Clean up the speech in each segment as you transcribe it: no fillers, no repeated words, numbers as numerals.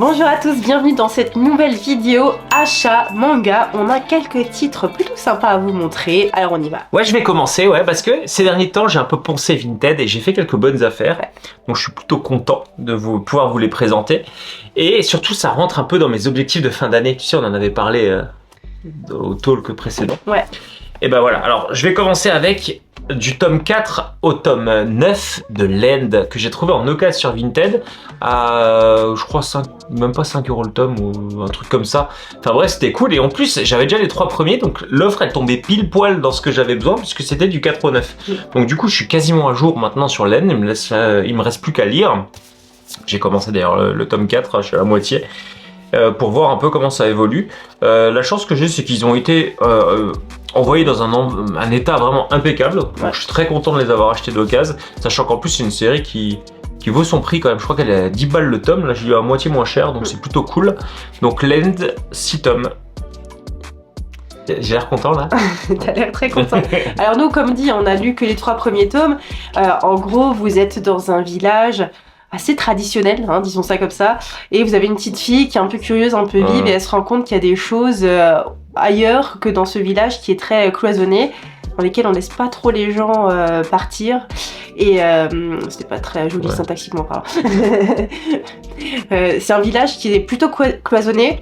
Bonjour à tous, bienvenue dans cette nouvelle vidéo achat manga. On a quelques titres plutôt sympas à vous montrer, alors on y va. Ouais, je vais commencer, parce que ces derniers temps, j'ai un peu poncé Vinted et j'ai fait quelques bonnes affaires. Ouais. Donc je suis plutôt content de pouvoir vous les présenter. Et surtout, ça rentre un peu dans mes objectifs de fin d'année. Tu sais, on en avait parlé au talk précédent. Ouais. Et ben voilà, alors je vais commencer avec du tome 4 au tome 9 de Land que j'ai trouvé en occasion sur Vinted à, je crois, même pas 5 € le tome ou un truc comme ça. Enfin bref, c'était cool. Et en plus, j'avais déjà les 3 premiers, donc l'offre elle tombait pile poil dans ce que j'avais besoin puisque c'était du 4 au 9. Donc du coup, je suis quasiment à jour maintenant sur Land. Il me reste plus qu'à lire. J'ai commencé d'ailleurs le tome 4, je suis à la moitié. Pour voir un peu comment ça évolue. La chance que j'ai, c'est qu'ils ont été envoyés dans un état vraiment impeccable. Donc, je suis très content de les avoir achetés d'occasion, sachant qu'en plus c'est une série qui vaut son prix quand même. Je crois qu'elle est à 10 balles le tome, là j'ai eu à moitié moins cher, donc c'est plutôt cool. Donc Land, 6 tomes. J'ai l'air content là. T'as l'air très content. Alors nous, comme dit, on a lu que les 3 premiers tomes. En gros, vous êtes dans un village assez traditionnel, hein, disons ça comme ça, et vous avez une petite fille qui est un peu curieuse, un peu vive, et elle se rend compte qu'il y a des choses ailleurs que dans ce village qui est très cloisonné, dans lesquels on laisse pas trop les gens partir, et c'était pas très joli syntaxiquement parlant. C'est un village qui est plutôt cloisonné.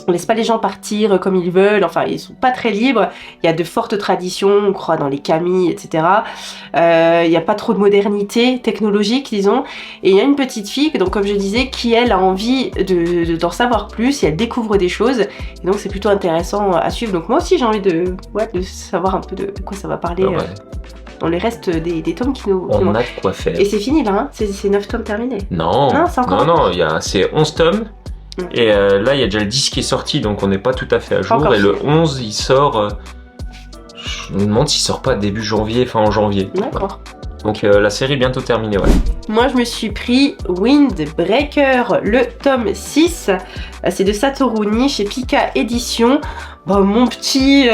On laisse pas les gens partir comme ils veulent, enfin ils sont pas très libres, il y a de fortes traditions, on croit dans les kami, etc. Il n'y a pas trop de modernité technologique, disons, et il y a une petite fille, donc comme je disais, qui elle a envie d'en savoir plus, et elle découvre des choses, et donc c'est plutôt intéressant à suivre. Donc moi aussi j'ai envie de savoir un peu de quoi ça va parler dans les restes des tomes qui nous... On a de quoi faire. Et c'est fini là, hein, c'est 9 tomes terminés. Non, c'est encore... non, c'est 11 tomes. Et là, il y a déjà le 10 qui est sorti, donc on n'est pas tout à fait à jour. Encore et le 11, il sort... je me demande s'il sort pas début janvier, fin en janvier. D'accord. Donc la série est bientôt terminée, Moi, je me suis pris Windbreaker, le tome 6. C'est de Satoru Nii chez Pika Édition. Bon, mon petit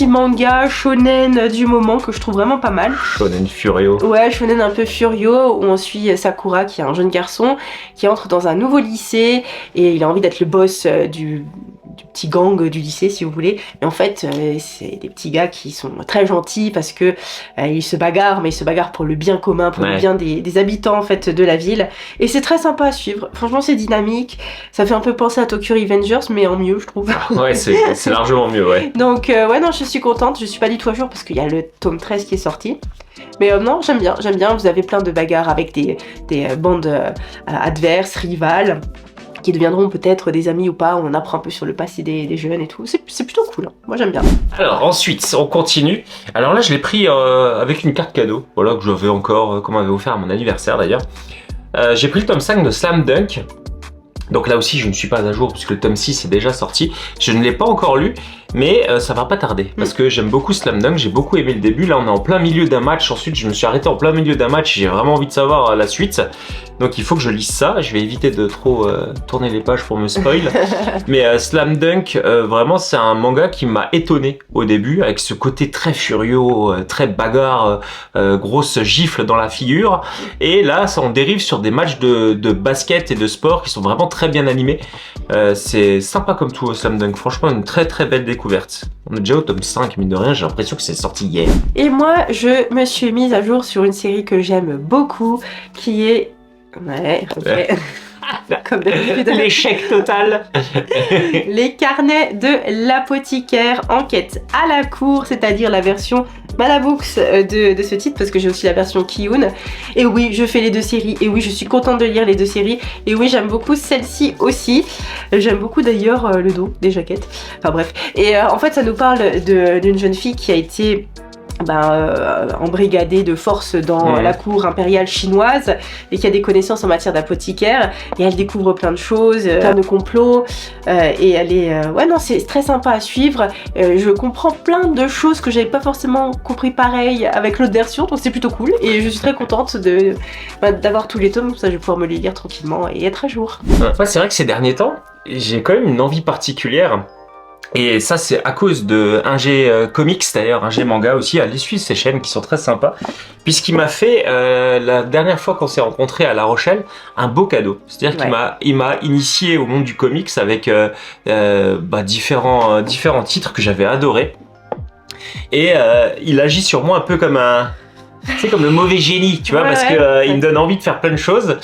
manga shonen du moment que je trouve vraiment pas mal. Shonen Furio. Ouais, shonen un peu furio, où on suit Sakura qui est un jeune garçon qui entre dans un nouveau lycée et il a envie d'être le boss du petit gang du lycée, si vous voulez. Et en fait, c'est des petits gars qui sont très gentils parce que ils se bagarrent, mais ils se bagarrent pour le bien commun, pour le bien des habitants en fait de la ville. Et c'est très sympa à suivre. Franchement, c'est dynamique. Ça fait un peu penser à Tokyo Revengers, mais en mieux, je trouve. Ouais, c'est largement mieux, Donc, non, je suis contente. Je suis pas du tout à jour parce qu'il y a le tome 13 qui est sorti. Mais non, j'aime bien. Vous avez plein de bagarres avec des bandes adverses, rivales, qui deviendront peut-être des amis ou pas. On apprend un peu sur le passé des jeunes et tout. C'est plutôt cool. Moi, j'aime bien. Alors, ensuite, on continue. Alors là, je l'ai pris avec une carte cadeau. Voilà, que j'avais encore, qu'on m'avait offert à mon anniversaire d'ailleurs. J'ai pris le tome 5 de Slam Dunk. Donc là aussi, je ne suis pas à jour puisque le tome 6 est déjà sorti. Je ne l'ai pas encore lu, mais ça va pas tarder parce que j'aime beaucoup Slam Dunk. J'ai beaucoup aimé le début. Là, on est en plein milieu d'un match. Ensuite, je me suis arrêté en plein milieu d'un match. J'ai vraiment envie de savoir la suite. Donc il faut que je lise ça. Je vais éviter de trop tourner les pages pour me spoil. Mais Slam Dunk, vraiment, c'est un manga qui m'a étonné au début avec ce côté très furieux, très bagarre, grosse gifle dans la figure. Et là, ça en dérive sur des matchs de basket et de sport qui sont vraiment très bien animés. C'est sympa comme tout Slam Dunk. Franchement, une très très belle découverte. On est déjà au tome 5, mine de rien. J'ai l'impression que c'est sorti hier. Et moi, je me suis mise à jour sur une série que j'aime beaucoup, qui est... Comme d'habitude. L'échec total. Les carnets de l'apothicaire, enquête à la cour, c'est-à-dire la version Malabooks de ce titre, parce que j'ai aussi la version Kiyun. Et oui, je fais les 2 séries, et oui, je suis contente de lire les 2 séries, et oui, j'aime beaucoup celle-ci aussi. J'aime beaucoup d'ailleurs le dos des jaquettes, enfin bref. Et en fait, ça nous parle d'une jeune fille qui a été embrigadée de force dans la cour impériale chinoise et qui a des connaissances en matière d'apothicaire, et elle découvre plein de choses, plein de complots, et elle est... c'est très sympa à suivre. Je comprends plein de choses que j'avais pas forcément compris pareil avec l'autre version, donc c'est plutôt cool, et je suis très contente d'avoir tous les tomes, comme ça je vais pouvoir me les lire tranquillement et être à jour. Ouais, c'est vrai que ces derniers temps, j'ai quand même une envie particulière Et ça, c'est à cause de Ingé Comics, d'ailleurs, Ingé Manga aussi. Allez suivre ces chaînes qui sont très sympas. Puisqu'il m'a fait, la dernière fois qu'on s'est rencontrés à La Rochelle, un beau cadeau. C'est-à-dire qu'il m'a initié au monde du comics avec différents titres que j'avais adorés. Et il agit sur moi un peu comme comme le mauvais génie, tu vois, parce que il me donne envie de faire plein de choses.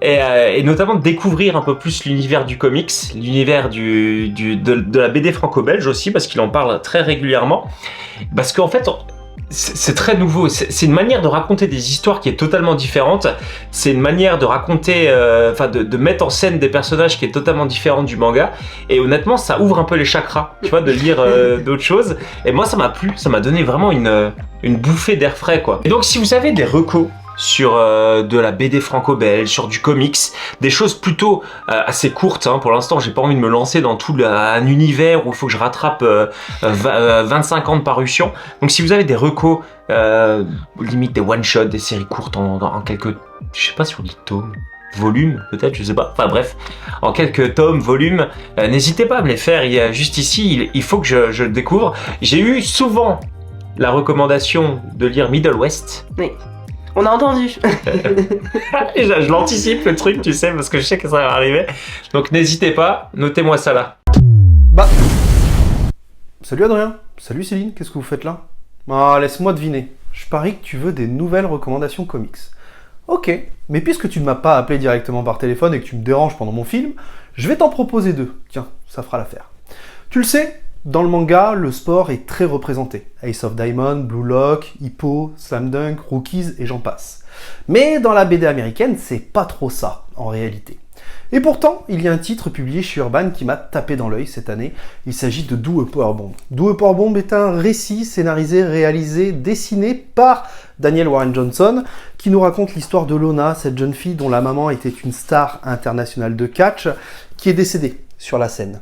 Et notamment de découvrir un peu plus l'univers du comics, l'univers de la BD franco-belge aussi, parce qu'il en parle très régulièrement. Parce qu'en fait, c'est très nouveau. C'est une manière de raconter des histoires qui est totalement différente. C'est une manière de raconter, de mettre en scène des personnages qui est totalement différente du manga. Et honnêtement, ça ouvre un peu les chakras, tu vois, de lire d'autres choses. Et moi, ça m'a plu. Ça m'a donné vraiment une bouffée d'air frais, quoi. Et donc, si vous avez des recos sur de la BD franco-belge, sur du comics, des choses plutôt assez courtes. Pour l'instant, j'ai pas envie de me lancer dans tout un univers où il faut que je rattrape 25 ans de parution. Donc si vous avez des recos, limite des one-shots, des séries courtes en quelques, je sais pas sur 10 tomes, volumes peut-être, je sais pas. Enfin bref, en quelques tomes, volumes, n'hésitez pas à me les faire. Il y a juste ici, il faut que je le découvre. J'ai eu souvent la recommandation de lire Middle West. Oui. On a entendu. je l'anticipe le truc, tu sais, parce que je sais que ça va arriver. Donc n'hésitez pas, notez-moi ça là. Salut Adrien, salut Céline, qu'est-ce que vous faites là? Laisse-moi deviner. Je parie que tu veux des nouvelles recommandations comics. Ok, mais puisque tu ne m'as pas appelé directement par téléphone et que tu me déranges pendant mon film, je vais t'en proposer 2. Tiens, ça fera l'affaire. Tu le sais, dans le manga, le sport est très représenté. Ace of Diamond, Blue Lock, Hippo, Slam Dunk, Rookies et j'en passe. Mais dans la BD américaine, c'est pas trop ça, en réalité. Et pourtant, il y a un titre publié chez Urban qui m'a tapé dans l'œil cette année. Il s'agit de Do a Power Bomb. Do a Power Bomb est un récit scénarisé, réalisé, dessiné par Daniel Warren Johnson, qui nous raconte l'histoire de Lona, cette jeune fille dont la maman était une star internationale de catch, qui est décédée sur la scène.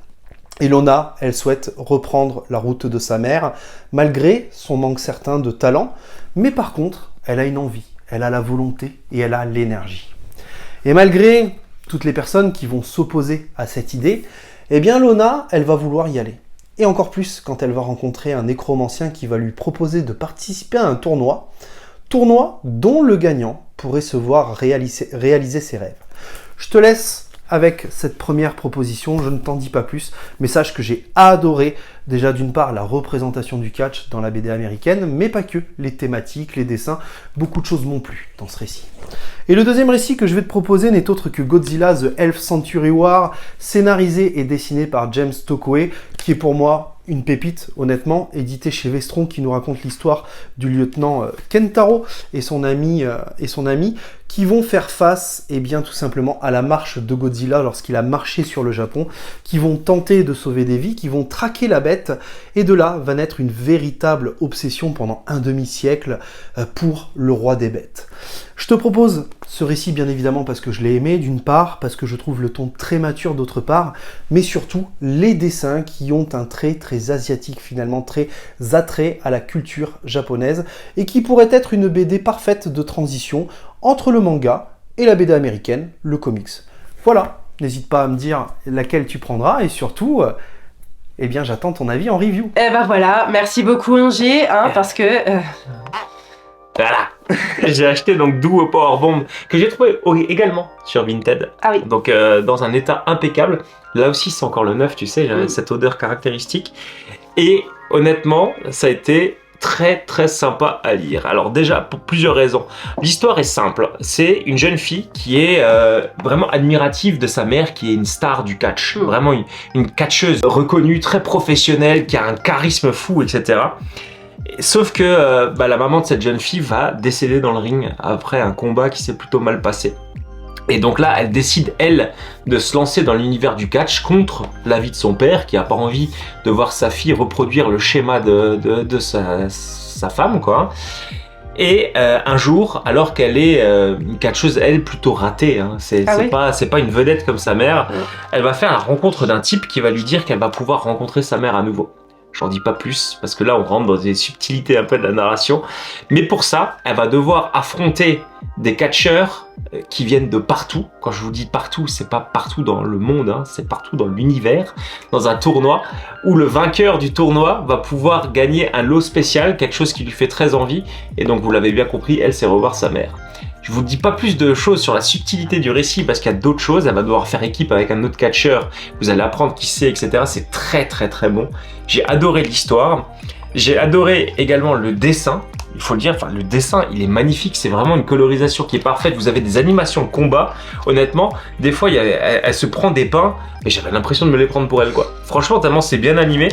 Et Lona, elle souhaite reprendre la route de sa mère, malgré son manque certain de talent, mais par contre, elle a une envie, elle a la volonté et elle a l'énergie. Et malgré toutes les personnes qui vont s'opposer à cette idée, eh bien Lona, elle va vouloir y aller. Et encore plus quand elle va rencontrer un nécromancien qui va lui proposer de participer à un tournoi dont le gagnant pourrait se voir réaliser ses rêves. Je te laisse avec cette première proposition, je ne t'en dis pas plus, mais sache que j'ai adoré déjà d'une part la représentation du catch dans la BD américaine, mais pas que, les thématiques, les dessins, beaucoup de choses m'ont plu dans ce récit. Et le deuxième récit que je vais te proposer n'est autre que Godzilla The Elf Century War, scénarisé et dessiné par James Tokoe, qui est pour moi une pépite, honnêtement, édité chez Vestron, qui nous raconte l'histoire du lieutenant Kentaro et son ami, qui vont faire face, eh bien, tout simplement à la marche de Godzilla lorsqu'il a marché sur le Japon, qui vont tenter de sauver des vies, qui vont traquer la bête, et de là va naître une véritable obsession pendant un demi-siècle pour le roi des bêtes. Je te propose ce récit bien évidemment parce que je l'ai aimé d'une part, parce que je trouve le ton très mature d'autre part, mais surtout les dessins qui ont un trait très asiatique finalement, très attrait à la culture japonaise et qui pourrait être une BD parfaite de transition entre le manga et la BD américaine, le comics. Voilà, n'hésite pas à me dire laquelle tu prendras et surtout, eh bien j'attends ton avis en review. Eh ben voilà, merci beaucoup Ingé, parce que... Voilà. J'ai acheté donc Do a Power Bomb que j'ai trouvé également sur Vinted. Ah oui. Donc dans un état impeccable. Là aussi c'est encore le neuf, tu sais, j'avais cette odeur caractéristique. Et honnêtement, ça a été très très sympa à lire. Alors déjà pour plusieurs raisons. L'histoire est simple. C'est une jeune fille qui est vraiment admirative de sa mère qui est une star du catch. Vraiment une catcheuse reconnue, très professionnelle, qui a un charisme fou, etc. Sauf que la maman de cette jeune fille va décéder dans le ring après un combat qui s'est plutôt mal passé. Et donc là, elle décide, elle, de se lancer dans l'univers du catch contre l'avis de son père, qui n'a pas envie de voir sa fille reproduire le schéma de sa femme, quoi. Et un jour, alors qu'elle est une catcheuse, elle, plutôt ratée, c'est pas une vedette comme sa mère, elle va faire la rencontre d'un type qui va lui dire qu'elle va pouvoir rencontrer sa mère à nouveau. J'en dis pas plus, parce que là, on rentre dans des subtilités un peu de la narration. Mais pour ça, elle va devoir affronter des catcheurs qui viennent de partout. Quand je vous dis partout, c'est pas partout dans le monde, hein, c'est partout dans l'univers, dans un tournoi où le vainqueur du tournoi va pouvoir gagner un lot spécial, quelque chose qui lui fait très envie. Et donc, vous l'avez bien compris, elle sait revoir sa mère. Je vous dis pas plus de choses sur la subtilité du récit parce qu'il y a d'autres choses. Elle va devoir faire équipe avec un autre catcheur. Vous allez apprendre qui c'est, etc. C'est très très très bon. J'ai adoré l'histoire. J'ai adoré également le dessin. Il faut le dire, enfin le dessin, il est magnifique. C'est vraiment une colorisation qui est parfaite. Vous avez des animations de combat. Honnêtement, des fois, elle se prend des pains, mais j'avais l'impression de me les prendre pour elle, quoi. Franchement, tellement c'est bien animé.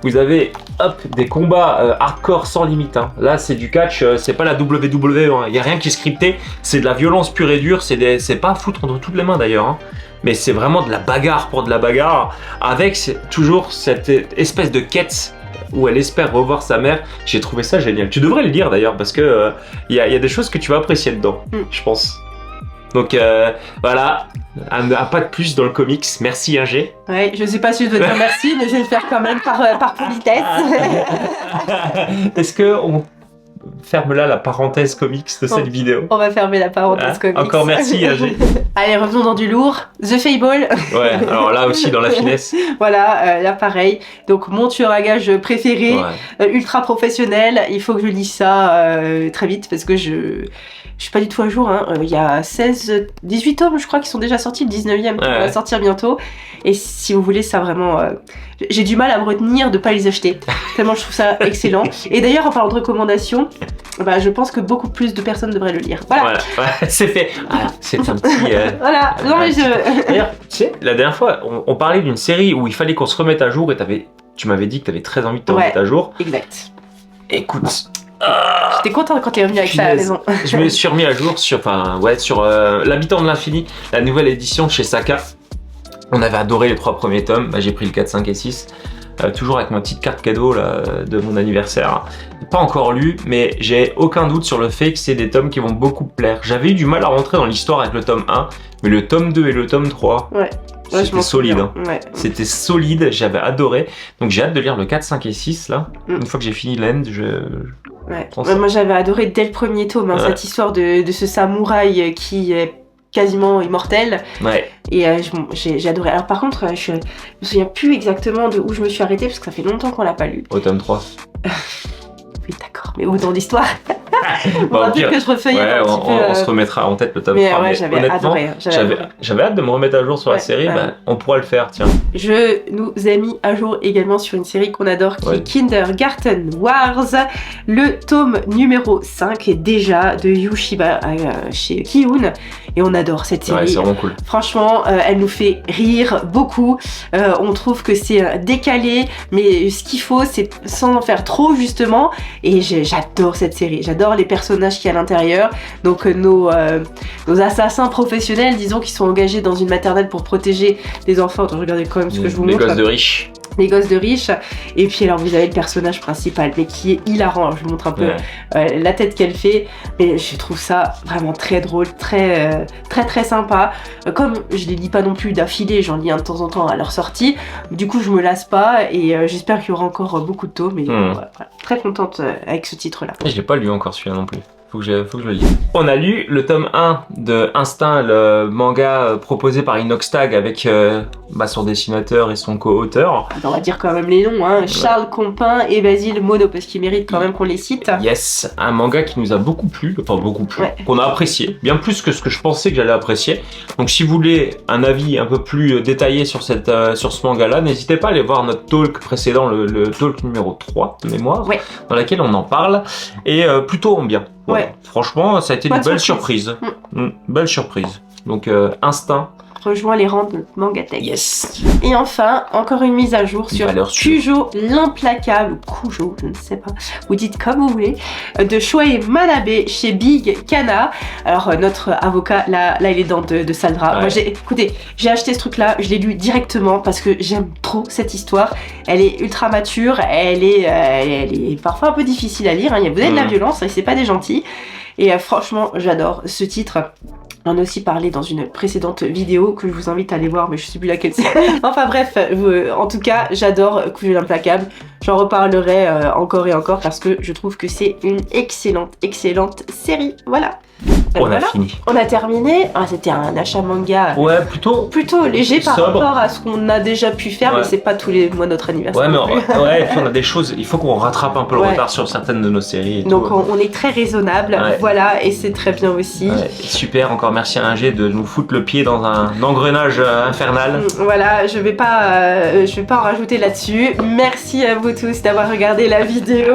Vous avez, hop, des combats hardcore sans limite. Hein. Là, c'est du catch, c'est pas la WWE. Hein. Il n'y a rien qui est scripté. C'est de la violence pure et dure. C'est pas à foutre entre toutes les mains d'ailleurs. Hein. Mais c'est vraiment de la bagarre pour de la bagarre. Avec toujours cette espèce de quête où elle espère revoir sa mère. J'ai trouvé ça génial. Tu devrais le lire d'ailleurs parce que y a des choses que tu vas apprécier dedans, je pense. Donc voilà, un pas de plus dans le comics. Merci Ingé. Ouais, je sais pas si je dois dire merci, mais je vais le faire quand même par politesse. Est-ce que on ferme là la parenthèse comics de cette vidéo? On va fermer la parenthèse comics. Encore merci Ingé. Allez, revenons dans du lourd. The Fable. Ouais, alors là aussi dans la finesse. Voilà, là pareil. Donc mon tueur à gages préféré, ultra professionnel. Il faut que je lise ça très vite parce que je suis pas du tout à jour. Hein. Il y a 18 tomes, je crois, qui sont déjà sortis. Le 19e va sortir bientôt. Et si vous voulez ça vraiment... j'ai du mal à me retenir de pas les acheter. Tellement je trouve ça excellent. Et d'ailleurs, en parlant de recommandations, je pense que beaucoup plus de personnes devraient le lire. Voilà, c'est fait. Ah, c'est un petit... voilà, non mais D'ailleurs, tu sais, la dernière fois, on parlait d'une série où il fallait qu'on se remette à jour et tu m'avais dit que tu avais très envie de te remettre à jour. Exact. Écoute... J'étais contente quand tu es revenu avec ça à la maison. Je me suis remis à jour sur L'Habitant de l'Infini, la nouvelle édition chez Saka. On avait adoré les 3 premiers tomes. J'ai pris le 4, 5 et 6. Toujours avec ma petite carte cadeau là, de mon anniversaire. Pas encore lu, mais j'ai aucun doute sur le fait que c'est des tomes qui vont beaucoup me plaire. J'avais eu du mal à rentrer dans l'histoire avec le tome 1, mais le tome 2 et le tome 3, c'était solide. Hein. Ouais. C'était solide, j'avais adoré. Donc j'ai hâte de lire le 4, 5 et 6 là. Une fois que j'ai fini l'end, moi j'avais adoré dès le premier tome, cette histoire de ce samouraï qui est quasiment immortel. Ouais. Et j'ai adoré. Alors par contre, je me souviens plus exactement de où je me suis arrêtée parce que ça fait longtemps qu'on l'a pas lu. Au tome 3. Oui, d'accord, mais où dans l'histoire? On va dire que je refeuillette on se remettra en tête le tome 3. Mais j'avais adoré. J'avais hâte de me remettre à jour sur la série, on pourra le faire, tiens. Je nous ai mis à jour également sur une série qu'on adore qui est Kindergarten Wars. Le tome numéro 5 est déjà de Yushiba chez Kiun et on adore cette série. Ouais, c'est vraiment cool. Franchement, elle nous fait rire beaucoup. On trouve que c'est décalé, mais ce qu'il faut, c'est sans en faire trop justement. Et j'adore cette série. J'adore les personnages qu'il y a à l'intérieur. Donc nos assassins professionnels, disons, qui sont engagés dans une maternelle pour protéger les enfants. Attends, regardez quand même ce que je vous montre. Les gosses de riches. Les gosses de riches. Et puis alors vous avez le personnage principal, mais qui est hilarant. Je vous montre un peu la tête qu'elle fait. Mais je trouve ça vraiment très drôle, très sympa. Comme je les lis pas non plus d'affilée, j'en lis un de temps en temps à leur sortie. Du coup je me lasse pas et j'espère qu'il y aura encore beaucoup de tomes. Mais voilà, très contente avec ce titre-là. Je l'ai pas lu encore celui-là non plus. Faut que je le lise. On a lu le tome 1 de Instinct, le manga proposé par Inoxtag avec son dessinateur et son co-auteur. On va dire quand même les noms, hein. Charles Compin et Basile Mono, parce qu'ils méritent quand même qu'on les cite. Yes, un manga qui nous a beaucoup plu, qu'on a apprécié, bien plus que ce que je pensais que j'allais apprécier. Donc si vous voulez un avis un peu plus détaillé sur ce manga-là, n'hésitez pas à aller voir notre talk précédent, le talk numéro 3 de mémoire, dans laquelle on en parle, et plutôt en bien. Voilà. Franchement, ça a été une belle surprise. Belle surprise. Donc, Instinct. Rejoins les rangs de Mangatech. Yes. Et enfin, encore une mise à jour sur Kujo l'implacable, Kujo, je ne sais pas, vous dites comme vous voulez, de Shoei Manabe chez Big Kana. Alors, notre avocat, là il est dans de Saldra. Moi, j'ai acheté ce truc-là, je l'ai lu directement parce que j'aime trop cette histoire. Elle est ultra mature, elle est parfois un peu difficile à lire. Hein. Vous avez de la violence, et c'est pas des gentils. Et franchement, j'adore ce titre. On a aussi parlé dans une précédente vidéo que je vous invite à aller voir, mais je sais plus laquelle c'est. Enfin bref, en tout cas, j'adore Coup de fil implacable. J'en reparlerai encore et encore parce que je trouve que c'est une excellente série. Voilà. On a fini. On a terminé. Ah, c'était un achat manga Ouais, plutôt léger par sobre. rapport à ce qu'on a déjà pu faire, Ouais. mais c'est pas tous les mois notre anniversaire. Ouais, mais non plus. ouais, et puis on a des choses, il faut qu'on rattrape un peu le Ouais. retard sur certaines de nos séries. Et Donc tout. on est très raisonnable, Ouais. voilà, et c'est très bien aussi. Ouais, super, encore merci à Ingé de nous foutre le pied dans un engrenage infernal. Voilà, je vais pas en rajouter là-dessus. Merci à vous tous d'avoir regardé la vidéo.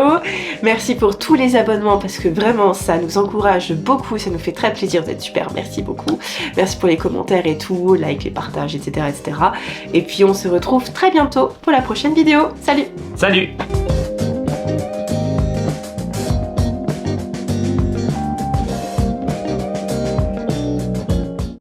Merci pour tous les abonnements parce que vraiment ça nous encourage beaucoup, ça nous fait très plaisir d'être super. Merci beaucoup. Merci pour les commentaires et tout, like, les partages, etc., etc. Et puis on se retrouve très bientôt pour la prochaine vidéo. Salut! Salut!